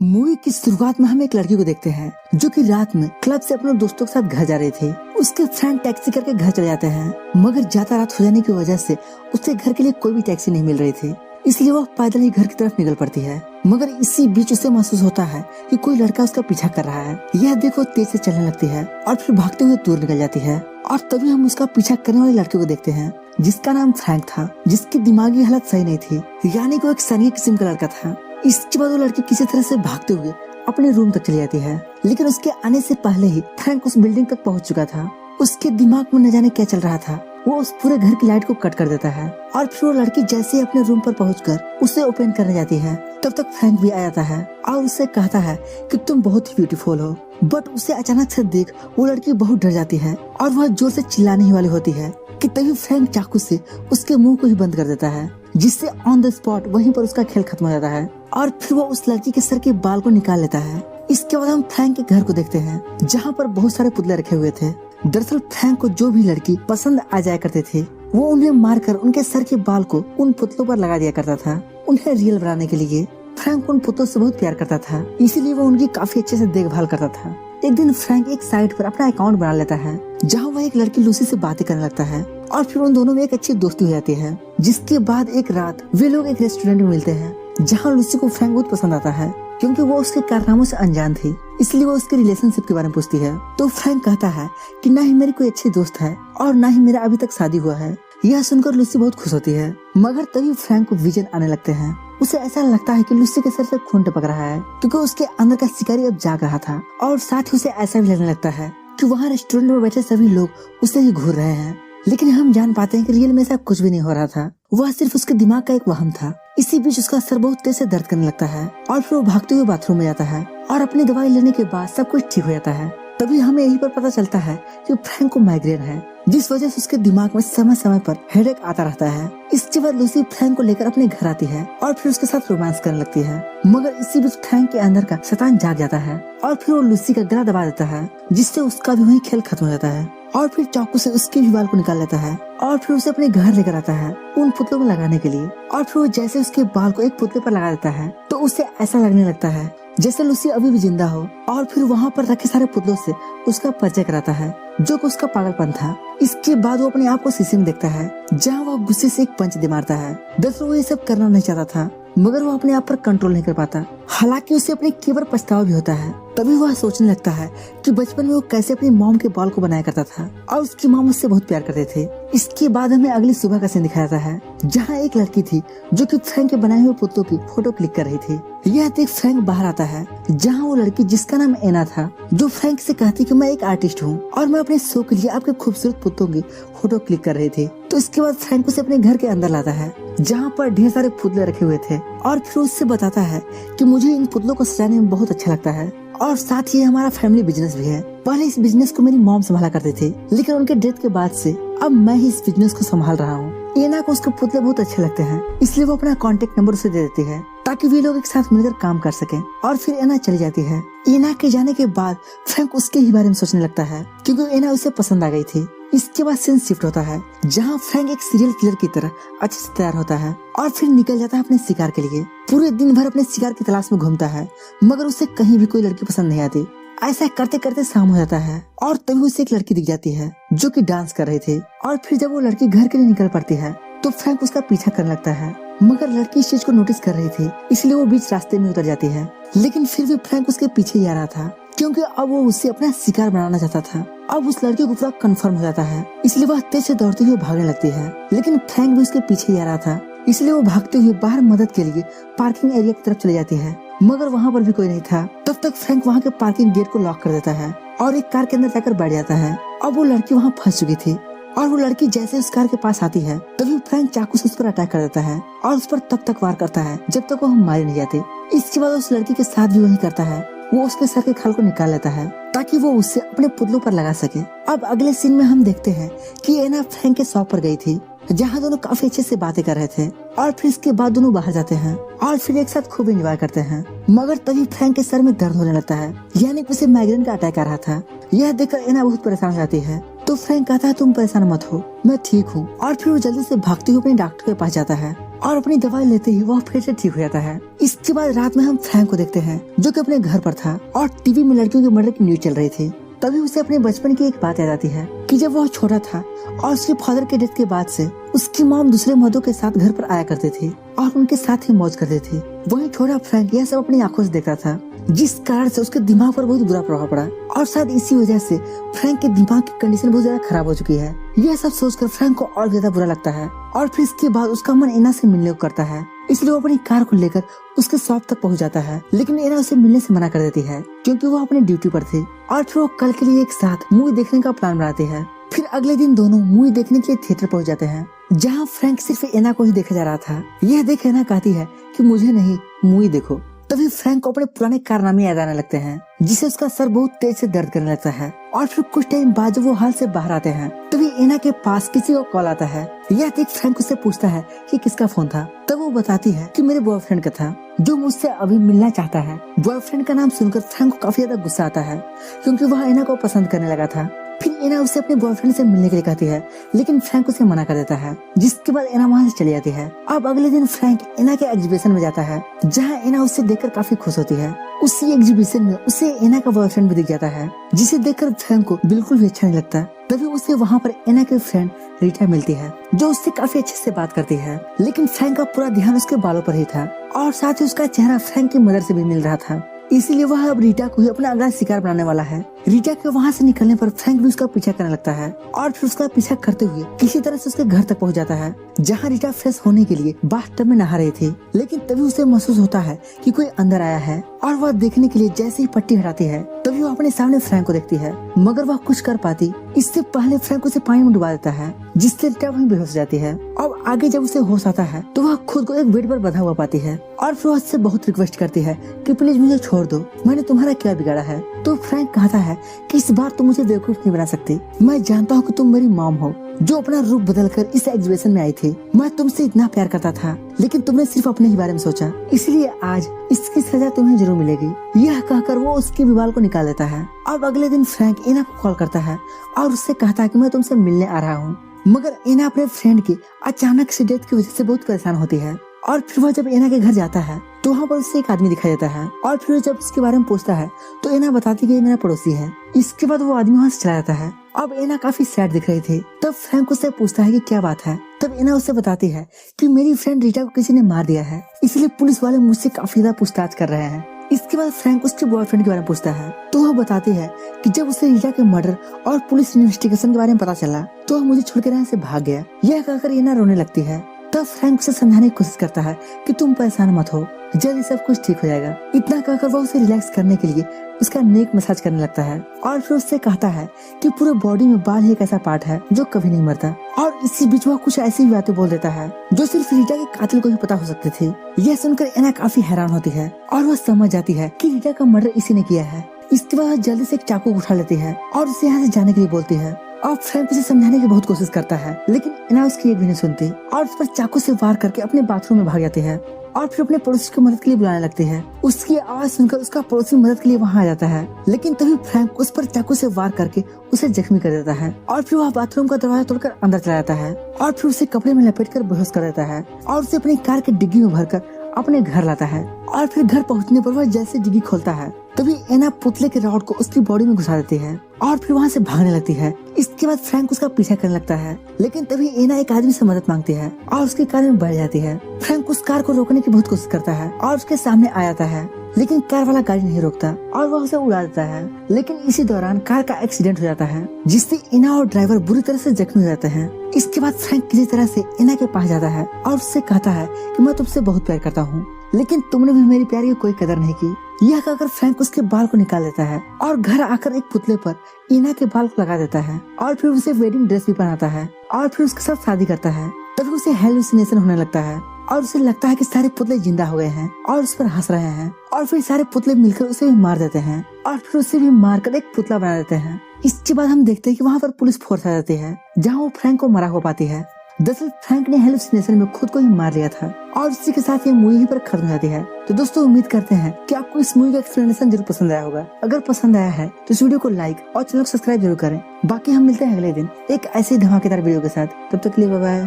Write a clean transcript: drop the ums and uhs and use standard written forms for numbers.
Movie की शुरुआत में हम एक लड़की को देखते हैं जो कि रात में क्लब से अपने दोस्तों के साथ घर जा रहे थे। उसके फ्रेंड टैक्सी करके घर चले जाते हैं, मगर ज्यादा रात हो जाने की वजह से उसके घर के लिए कोई भी टैक्सी नहीं मिल रही थी, इसलिए वह पैदल ही घर की तरफ निकल पड़ती है। मगर इसी बीच उसे महसूस होता है कि कोई लड़का उसका पीछा कर रहा है। यह देखो तेज से चलने लगती है और फिर भागते हुए दूर निकल जाती है। और तभी हम उसका पीछा करने वाले लड़के को देखते हैं जिसका नाम फ्रैंक था, जिसकी दिमागी हालत सही नहीं थी, यानी कि वो एक सनी किस्म का लड़का था। इसके बाद वो लड़की किसी तरह से भागते हुए अपने रूम तक चली जाती है, लेकिन उसके आने से पहले ही फ्रैंक उस बिल्डिंग तक पहुंच चुका था। उसके दिमाग में न जाने क्या चल रहा था, वो उस पूरे घर की लाइट को कट कर देता है और फिर वो लड़की जैसे ही अपने रूम पर पहुंचकर उसे ओपन करने जाती है, तब तक फ्रैंक भी आ जाता है और उससे कहता है कि तुम बहुत ही ब्यूटीफुल हो। बट उसे अचानक से देख वो लड़की बहुत डर जाती है और वह जोर से चिल्लाने ही वाली होती है कि तभी फ्रैंक चाकू से उसके मुंह को ही बंद कर देता है, जिससे ऑन द स्पॉट वहीं पर उसका खेल खत्म हो जाता है। और फिर वो उस लड़की के सर के बाल को निकाल लेता है। इसके बाद हम फ्रैंक के घर को देखते हैं जहाँ पर बहुत सारे पुतले रखे हुए थे। दरअसल फ्रैंक को जो भी लड़की पसंद आ जाया करते थे वो उन्हें मारकर उनके सर के बाल को उन पुतलों पर लगा दिया करता था। उन्हें रियल बनाने के लिए फ्रैंक उन पुतलों से बहुत प्यार करता था, इसीलिए वो उनकी काफी अच्छे से देखभाल करता था। एक दिन फ्रैंक एक साइट पर अपना अकाउंट बना लेता है जहाँ वह एक लड़की लूसी से बातें करने लगता है और फिर उन दोनों में एक अच्छी दोस्ती हो जाती है। जिसके बाद एक रात वे लोग एक रेस्टोरेंट में मिलते हैं जहाँ लूसी को फ्रैंक बहुत पसंद आता है, क्योंकि वो उसके कारनामों से अनजान थी, इसलिए वो उसके रिलेशनशिप के बारे में पूछती है। तो फ्रैंक कहता है कि ना ही मेरी कोई अच्छी दोस्त है और ना ही मेरा अभी तक शादी हुआ है। यह सुनकर लूसी बहुत खुश होती है, मगर तभी फ्रैंक को विजन आने लगते हैं। उसे ऐसा लगता है कि लूसी के सर से खून टपक रहा है, क्योंकि उसके अंदर का शिकारी अब जाग रहा था। और साथ ही उसे ऐसा भी लगने लगता है कि वहाँ रेस्टोरेंट में बैठे सभी लोग उसे ही घूर रहे हैं। लेकिन हम जान पाते हैं कि रियल में ऐसा कुछ भी नहीं हो रहा था, वह सिर्फ उसके दिमाग का एक वहम था। इसी बीच उसका सर बहुत तेज से दर्द करने लगता है और फिर वो भागते हुए बाथरूम में जाता है और अपनी दवाई लेने के बाद सब कुछ ठीक हो जाता है। तभी हमें यहीं पर पता चलता है कि फ्रैंक को माइग्रेन है, जिस वजह से उसके दिमाग में समय समय पर हेडेक आता रहता है। इसके बाद लूसी फ्रैंक को लेकर अपने घर आती है और फिर उसके साथ रोमांस करने लगती है, मगर इसी बीच फ्रैंक के अंदर का शैतान जाग जाता है और फिर वो लूसी का गला दबा देता है, जिससे उसका भी वही खेल खत्म हो जाता है। और फिर चाकू से उसके भी बाल को निकाल लेता है और फिर उसे अपने घर लेकर आता है उन पुतलों में लगाने के लिए। और फिर वो जैसे उसके बाल को एक पुतले पर लगा देता है तो उसे ऐसा लगने लगता है जैसे लूसी अभी भी जिंदा हो। और फिर वहाँ पर रखे सारे पुतलों से उसका परिचय कराता है, जो कि उसका पागलपन था। इसके बाद वो अपने आप को शीशे में देखता है जहाँ वो गुस्से से एक पंच दे मारता है। दरअसल वो ये सब करना नहीं चाहता था, मगर वो अपने आप पर कंट्रोल नहीं कर पाता। हालांकि उसे अपने केवल पछतावा भी होता है। तभी वह सोचने लगता है कि बचपन में वो कैसे अपनी मॉम के बाल को बनाया करता था और उसकी मॉम उससे बहुत प्यार करते थे। इसके बाद हमें अगली सुबह का सीन दिखाया जाता है जहाँ एक लड़की थी जो कि फ्रैंक के बनाए हुए पुतलों की फोटो क्लिक कर रही थी। यह देख फ्रैंक बाहर आता है जहाँ वो लड़की जिसका नाम एना था, जो फ्रैंक से कहती कि मैं एक आर्टिस्ट हूँ और मैं अपने शो के लिए आपके खूबसूरत पुतलों की फोटो क्लिक कर रही थी। तो इसके बाद फ्रैंक उसे अपने घर के अंदर लाता है जहाँ पर ढेर सारे पुतले रखे हुए थे और फिर उससे बताता है कि मुझे इन पुतलों को सजाने में बहुत अच्छा लगता है और साथ ही हमारा फैमिली बिजनेस भी है। पहले इस बिजनेस को मेरी मॉम संभाला करते थे, लेकिन उनके डेथ के बाद से अब मैं ही इस बिजनेस को संभाल रहा हूँ। एना को उसके पुतले बहुत अच्छे लगते हैं, इसलिए वो अपना कांटेक्ट नंबर उसे दे देती है ताकि वे लोग एक साथ मिलकर काम कर सकें। और फिर एना चली जाती है। एना के जाने के बाद फ्रैंक उसके ही बारे में सोचने लगता है, क्योंकि एना उसे पसंद आ गई थी। इसके बाद सीन शिफ्ट होता है जहाँ फ्रैंक एक सीरियल किलर की तरह अच्छे से तैयार होता है और फिर निकल जाता है अपने शिकार के लिए। पूरे दिन भर अपने शिकार की तलाश में घूमता है, मगर उसे कहीं भी कोई लड़की पसंद नहीं आती। ऐसा करते करते शाम हो जाता है और तभी उसे एक लड़की दिख जाती है जो कि डांस कर रही थी। और फिर जब वो लड़की घर के लिए निकल पड़ती है तो फ्रैंक उसका पीछा करने लगता है, मगर लड़की इस चीज को नोटिस कर रही थी, इसलिए वो बीच रास्ते में उतर जाती है। लेकिन फिर भी फ्रैंक उसके पीछे ही आ रहा था, क्योंकि अब वो उससे अपना शिकार बनाना चाहता था। अब उस लड़की को पूरा कंफर्म हो जाता है, इसलिए वह तेज से दौड़ते हुए भागने लगती है। लेकिन फ्रैंक भी उसके पीछे ही आ रहा था, इसलिए वो भागते हुए बाहर मदद के लिए पार्किंग एरिया की तरफ चली जाती है, मगर वहाँ पर भी कोई नहीं था। तब तक फ्रैंक वहाँ के पार्किंग गेट को लॉक कर देता है और एक कार के अंदर जाकर बैठ जाता है। अब वो लड़की वहाँ फंस चुकी थी और वो लड़की जैसे उस कार के पास आती है तभी फ्रैंक चाकू से उस पर अटैक कर देता है और उस पर तब तक वार करता है जब तक वो हम मारे नहीं जाते। इसके बाद उस लड़की के साथ भी वही करता है, वो उसके सर के खाल को निकाल लेता है ताकि वो उससे अपने पुतलों पर लगा सके। अब अगले सीन में हम देखते हैं कि एना फ्रैंक के शॉप पर गई थी जहाँ दोनों काफी अच्छे से बातें कर रहे थे और फिर इसके बाद दोनों बाहर जाते हैं और फिर एक साथ खूब एंजॉय करते हैं। मगर तभी फ्रैंक के सर में दर्द होने लगता है, यानी कि उसे माइग्रेन का अटैक आ रहा था। यह देखकर एना बहुत परेशान हो जाती है, तो फ्रैंक कहता है तुम परेशान मत हो, मैं ठीक हूँ। और फिर वो जल्दी से भागते हुए अपने डॉक्टर के पास जाता है और अपनी दवाई लेते ही वह फिर से ठीक हो जाता है। इसके बाद रात में हम फ्रैंक को देखते हैं जो कि अपने घर पर था और टीवी में लड़कियों के मर्डर की न्यूज चल रही थी। तभी उसे अपने बचपन की एक बात याद आती है कि जब वह छोटा था और उसके फादर के डेथ के बाद से उसकी मॉम दूसरे मर्दों के साथ घर पर आया करते थे और उनके साथ ही मौज करते थे। वहीं छोटा फ्रैंक यह सब अपनी आंखों से देखता था, जिस कारण से उसके दिमाग पर बहुत बुरा प्रभाव पड़ा और शायद इसी वजह से फ्रैंक के दिमाग की कंडीशन बहुत ज्यादा खराब हो चुकी है। यह सब सोचकर फ्रैंक को और ज्यादा बुरा लगता है और फिर इसके बाद उसका मन एना से मिलने को करता है। इसलिए वो अपनी कार को लेकर उसके शॉप तक पहुंच जाता है, लेकिन एना उसे मिलने से मना कर देती है क्योंकि वो अपनी ड्यूटी पर थी। और फिर वो कल के लिए एक साथ मूवी देखने का प्लान बनाते हैं। फिर अगले दिन दोनों मूवी देखने के लिए थिएटर पहुंच जाते हैं, जहां फ्रैंक सिर्फ एना को ही देखा जा रहा था। यह देख एना कहती है कि मुझे नहीं, मूवी देखो। तभी फ्रैंक को अपने पुराने कारनामे याद आने लगते हैं, जिससे उसका सर बहुत तेज से दर्द करने लगता है। और फिर कुछ टाइम बाद जब वो हाल से बाहर आते हैं तभी एना के पास किसी को कॉल आता है। यह देख फ्रैंक उससे पूछता है कि किसका फोन था। तब वो बताती है कि मेरे बॉयफ्रेंड का था जो मुझसे अभी मिलना चाहता है। बॉयफ्रेंड का नाम सुनकर फ्रैंक को काफी ज्यादा गुस्सा आता है क्योंकि वह एना को पसंद करने लगा था। फिर एना उससे अपने बॉयफ्रेंड से मिलने के लिए कहती है, लेकिन फ्रैंक उसे मना कर देता है, जिसके बाद एना वहाँ से चली जाती है। अब अगले दिन फ्रैंक एना के एग्जीबिशन में जाता है, जहाँ एना उससे देखकर काफी खुश होती है। उसी एग्जीबिशन में उसे एना का बॉयफ्रेंड भी दिख जाता है, जिसे देखकर फ्रैंक को बिल्कुल भी अच्छा नहीं लगता। तभी उसे वहाँ पर एना के फ्रेंड रीटा मिलती है, जो उससे काफी अच्छे से बात करती है। लेकिन फ्रैंक का पूरा ध्यान उसके बालों पर ही था और साथ ही उसका चेहरा फ्रैंक की मदर से भी मिल रहा था। इसीलिए वह अब रीटा को ही अपना अगला शिकार बनाने वाला है। रीटा के वहाँ से निकलने पर फ्रैंक भी उसका पीछा करने लगता है और फिर उसका पीछा करते हुए किसी तरह से उसके घर तक पहुँच जाता है, जहाँ रीटा फ्रेश होने के लिए बाथटब में नहा रही थी। लेकिन तभी उसे महसूस होता है कि कोई अंदर आया है और वह देखने के लिए जैसे ही पट्टी हटाती है तभी वो अपने सामने फ्रैंक को देखती है, मगर वह कुछ कर पाती इससे पहले फ्रैंक उसे पानी में डुबा देता है, जिससे रीटा वहीं बेहोश हो जाती है। अब आगे जब उसे होश आता है तो वह खुद को एक बेड पर बंधा हुआ पाती है और फिर उससे बहुत रिक्वेस्ट करती है कि प्लीज मुझे छोड़ दो, मैंने तुम्हारा क्या बिगाड़ा है। तो फ्रैंक कहता है कि इस बार तुम मुझे बेवकूफ नहीं बना सकती, मैं जानता हूँ कि तुम मेरी मॉम हो जो अपना रूप बदलकर इस एग्जीबिशन में आई थी। मैं तुमसे इतना प्यार करता था लेकिन तुमने सिर्फ अपने ही बारे में सोचा, इसलिए आज इसकी सजा तुम्हें जरूर मिलेगी। यह कहकर वो उसके विवाल को निकाल देता है। अब अगले दिन फ्रैंक एना को कॉल करता है और उससे कहता है कि मैं तुमसे मिलने आ रहा हूँ, मगर एना अपने फ्रेंड की अचानक से डेथ की वजह से बहुत परेशान होती है। और फिर वह जब एना के घर जाता है तो वहाँ पर उससे एक आदमी दिखाई देता है और फिर जब इसके बारे में पूछता है तो एना बताती है कि ये मेरा पड़ोसी है। इसके बाद वो आदमी वहाँ से चला जाता है। अब एना काफी सैड दिख रही थी। तब फ्रैंक उससे पूछता है कि क्या बात है। तब एना उससे बताती है कि मेरी फ्रेंड रीटा को किसी ने मार दिया है, इसलिए पुलिस वाले मुझसे काफी ज्यादा पूछताछ कर रहे हैं। इसके बाद फ्रैंक उसके बॉयफ्रेंड के बारे में पूछता है तो वह बताती है कि जब उसे रीटा के मर्डर और पुलिस इन्वेस्टिगेशन के बारे में पता चला तो वह मुझे छोड़कर यहाँ से भाग गया। यह कहकर एना रोने लगती है। तब फ्रैंक उसे समझाने की कोशिश करता है कि तुम परेशान मत हो, जल्दी सब कुछ ठीक हो जाएगा। इतना कहकर वह उसे रिलैक्स करने के लिए उसका नेक मसाज करने लगता है और फिर उससे कहता है कि पूरे बॉडी में बाल ही एक ऐसा पार्ट है जो कभी नहीं मरता। और इसी बीच वह कुछ ऐसी बातें बोल देता है जो सिर्फ रीटा के कातिल को ही पता हो सकती थी। यह सुनकर एना काफी हैरान होती है और वह समझ जाती है कि रीटा का मर्डर इसी ने किया है। इसके बाद वह जल्दी से एक चाकू उठा लेती है और उसे यहाँ से जाने के लिए बोलती है। और फ्रैंक उसे समझाने की बहुत कोशिश करता है, लेकिन एना उसकी एक भी नहीं सुनती और उस पर चाकू से वार करके अपने बाथरूम में भाग जाती है और फिर अपने पड़ोसी को मदद के लिए बुलाने लगती है। उसकी आवाज सुनकर उसका पड़ोसी मदद के लिए वहाँ आ जाता है, लेकिन तभी फ्रैंक उस पर चाकू से वार करके उसे जख्मी कर देता है और फिर वह बाथरूम का दरवाजा तोड़कर अंदर चला जाता है और फिर उसे कपड़े में लपेटकर बेहोश कर देता है और उसे अपनी कार की डिग्गी में भरकर अपने घर लाता है। और फिर घर पहुंचने पर वह जैसे डिग्गी खोलता है तभी एना पुतले के रॉड को उसकी बॉडी में घुसा देती है और फिर वहाँ से भागने लगती है। इसके बाद फ्रैंक उसका पीछा करने लगता है, लेकिन तभी एना एक आदमी से मदद मांगती है और उसकी कार में बैठ जाती है। फ्रैंक उस कार को रोकने की बहुत कोशिश करता है और उसके सामने आ जाता है, लेकिन कार वाला गाड़ी नहीं रोकता और वह उसे उड़ा देता है। लेकिन इसी दौरान कार का एक्सीडेंट हो जाता है, जिससे एना और ड्राइवर बुरी तरह से जख्मी हो जाते हैं। इसके बाद फ्रैंक किसी तरह से एना के पास जाता है और उससे कहता है कि मैं तुमसे बहुत प्यार करता हूँ, लेकिन तुमने भी मेरी प्यार की कोई कदर नहीं की। यह कहकर फ्रैंक उसके बाल को निकाल देता है और घर आकर एक पुतले पर एना के बाल को लगा देता है और फिर उसे वेडिंग ड्रेस भी पहनाता है और फिर उसके साथ शादी करता है। तभी उसे हेलुसिनेशन होने लगता है और उसे लगता है कि सारे पुतले जिंदा हो गए हैं और उस पर हंस रहे हैं और फिर सारे पुतले मिलकर उसे भी मार देते हैं और फिर उसे भी मारकर एक पुतला बना देते हैं। इसके बाद हम देखते हैं कि वहाँ पर पुलिस फोर्स आ जाती है, जहाँ वो फ्रैंक को मरा हो पाती है। दरअसल फ्रैंक ने हेलुसिनेशन में खुद को ही मार लिया था और इसी के साथ ये मूवी पर खत्म हो जाती है। तो दोस्तों उम्मीद करते हैं कि आपको इस मूवी का एक्सप्लेनेशन जरूर पसंद आया होगा। अगर पसंद आया है तो इस वीडियो को लाइक और चैनल को सब्सक्राइब जरूर करें। बाकी हम मिलते हैं अगले दिन एक ऐसे धमाकेदार वीडियो के साथ। तब तक के लिए बाय बाय।